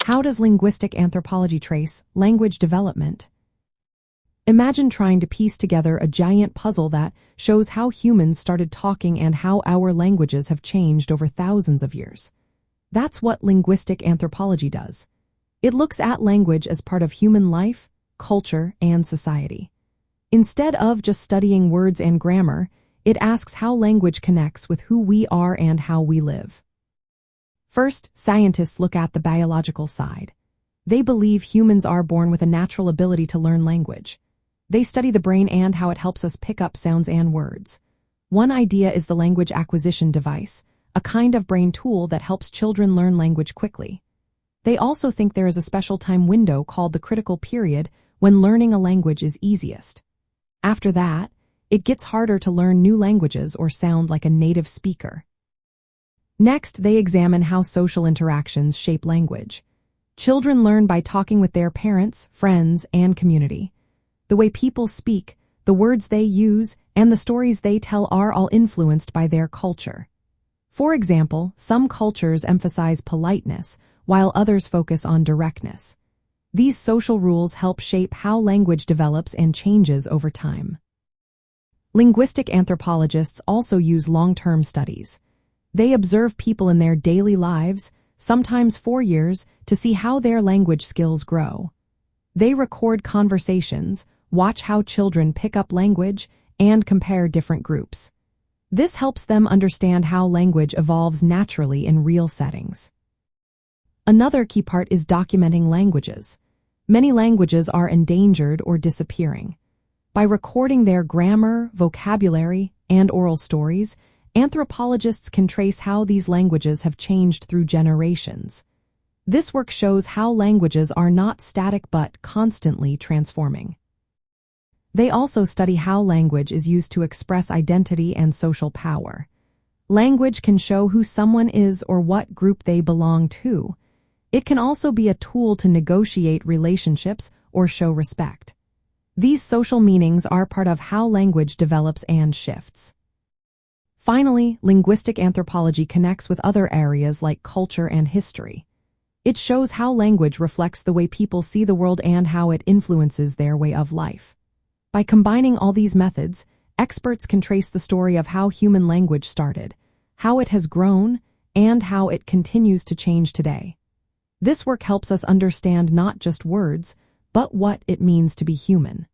How does linguistic anthropology trace language development? Imagine trying to piece together a giant puzzle that shows how humans started talking and how our languages have changed over thousands of years. That's what linguistic anthropology does. It looks at language as part of human life, culture, and society. Instead of just studying words and grammar, it asks how language connects with who we are and how we live. First, scientists look at the biological side. They believe humans are born with a natural ability to learn language. They study the brain and how it helps us pick up sounds and words. One idea is the language acquisition device, a kind of brain tool that helps children learn language quickly. They also think there is a special time window called the critical period when learning a language is easiest. After that, it gets harder to learn new languages or sound like a native speaker. Next, they examine how social interactions shape language. Children learn by talking with their parents, friends, and community. The way people speak, the words they use, and the stories they tell are all influenced by their culture. For example, some cultures emphasize politeness, while others focus on directness. These social rules help shape how language develops and changes over time. Linguistic anthropologists also use long-term studies. They observe people in their daily lives, sometimes for years, to see how their language skills grow. They record conversations, watch how children pick up language, and compare different groups. This helps them understand how language evolves naturally in real settings. Another key part is documenting languages. Many languages are endangered or disappearing. By recording their grammar, vocabulary, and oral stories, anthropologists can trace how these languages have changed through generations. This work shows how languages are not static but constantly transforming. They also study how language is used to express identity and social power. Language can show who someone is or what group they belong to. It can also be a tool to negotiate relationships or show respect. These social meanings are part of how language develops and shifts. Finally, linguistic anthropology connects with other areas like culture and history. It shows how language reflects the way people see the world and how it influences their way of life. By combining all these methods, experts can trace the story of how human language started, how it has grown, and how it continues to change today. This work helps us understand not just words, but what it means to be human.